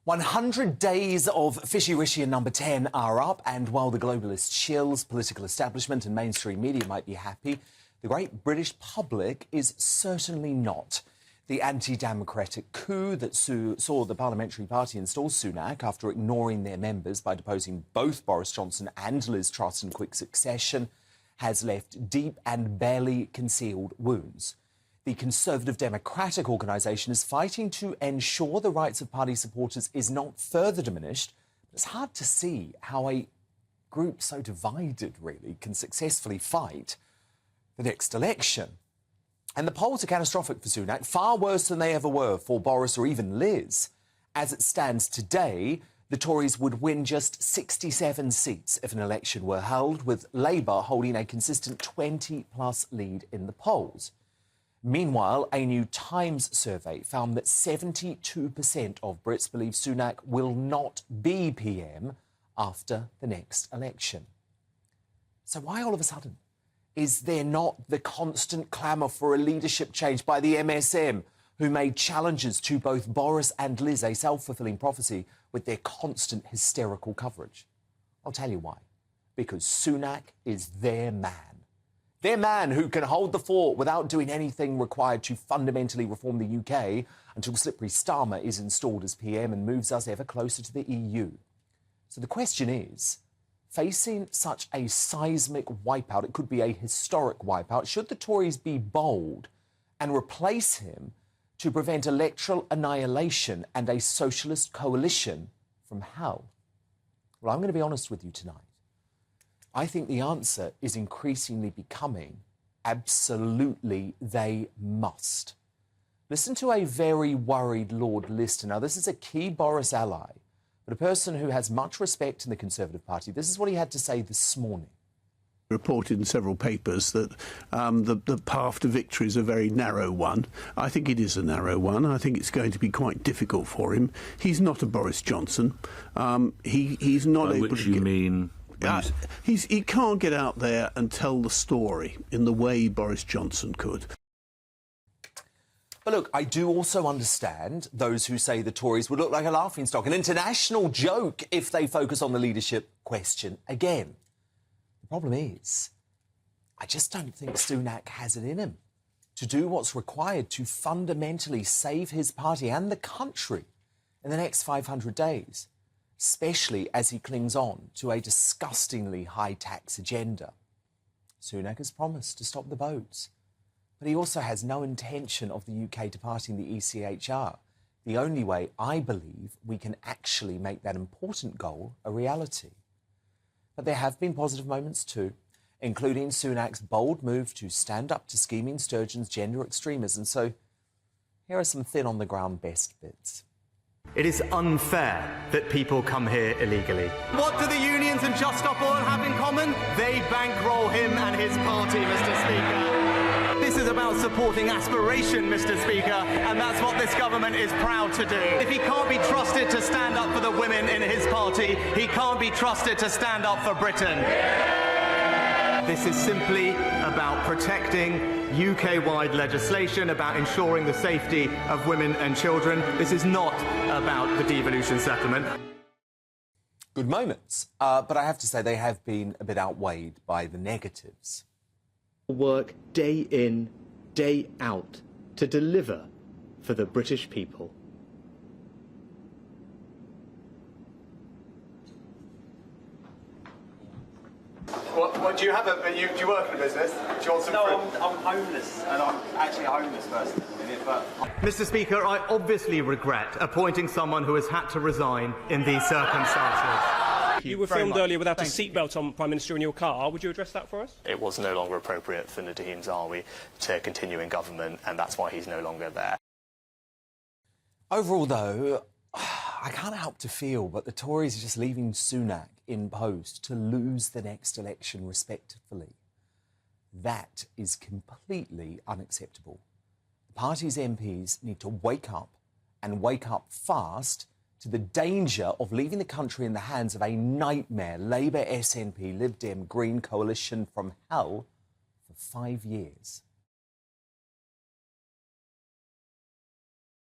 100 days of Fishy Rishi and Number 10 are up, and while the globalist shills, political establishment and mainstream media might be happy, the great British public is certainly not. The anti-democratic coup that saw the parliamentary party install Sunak after ignoring their members by deposing both Boris Johnson and Liz Truss in quick succession has left deep and barely concealed wounds. The Conservative Democratic organisation is fighting to ensure the rights of party supporters is not further diminished. But it's hard to see how a group so divided, really, can successfully fight the next election. And the polls are catastrophic for Sunak, far worse than they ever were for Boris or even Liz. As it stands today, the Tories would win just 67 seats if an election were held, with Labour holding a consistent 20-plus lead in the polls. Meanwhile, a new Times survey found that 72% of Brits believe Sunak will not be PM after the next election. So why all of a sudden is there not the constant clamour for a leadership change by the MSM, who made challenges to both Boris and Liz a self-fulfilling prophecy with their constant hysterical coverage? I'll tell you why. Because Sunak is their man. Their man who can hold the fort without doing anything required to fundamentally reform the UK until Slippery Starmer is installed as PM and moves us ever closer to the EU. So the question is, facing such a seismic wipeout, it could be a historic wipeout, should the Tories be bold and replace him to prevent electoral annihilation and a socialist coalition from hell? Well, I'm going to be honest with you tonight. I think the answer is increasingly becoming absolutely they must. Listen to a very worried Lord Lister. Now, this is a key Boris ally, but a person who has much respect in the Conservative Party. This is what he had to say this morning. Reported in several papers that the path to victory is a very narrow one. I think it is a narrow one. I think it's going to be quite difficult for him. He's not a Boris Johnson. He's not able which to you mean? He can't get out there and tell the story in the way Boris Johnson could. But look, I do also understand those who say the Tories would look like a laughingstock, an international joke if they focus on the leadership question again. The problem is, I just don't think Sunak has it in him to do what's required to fundamentally save his party and the country in the next 500 days, especially as he clings on to a disgustingly high-tax agenda. Sunak has promised to stop the boats, but he also has no intention of the UK departing the ECHR. The only way, I believe, we can actually make that important goal a reality. But there have been positive moments too, including Sunak's bold move to stand up to scheming Sturgeon's gender extremism. So here are some thin-on-the-ground best bits. It is unfair that people come here illegally. What do the unions and Just Stop Oil have in common? They bankroll him and his party, Mr. Speaker. This is about supporting aspiration, Mr. Speaker, and that's what this government is proud to do. If he can't be trusted to stand up for the women in his party, he can't be trusted to stand up for Britain. This is simply about protecting UK-wide legislation, about ensuring the safety of women and children. This is not about the devolution settlement. Good moments, but I have to say they have been a bit outweighed by the negatives. Work day in, day out to deliver for the British people. What do you have? Do you work in a business? Do you want some fruit? I'm homeless, and I'm actually a homeless person at the minute, but... Mr. Speaker, I obviously regret appointing someone who has had to resign in these circumstances. You were filmed earlier without a seatbelt on, Prime Minister, in your car. Would you address that for us? It was no longer appropriate for Nadhim Zahawi to continue in government, and that's why he's no longer there. Overall, though, I can't help to feel but the Tories are just leaving Sunak in post to lose the next election respectively. That is completely unacceptable. The party's MPs need to wake up, and wake up fast, to the danger of leaving the country in the hands of a nightmare Labour, SNP, Lib Dem, Green coalition from hell for 5 years.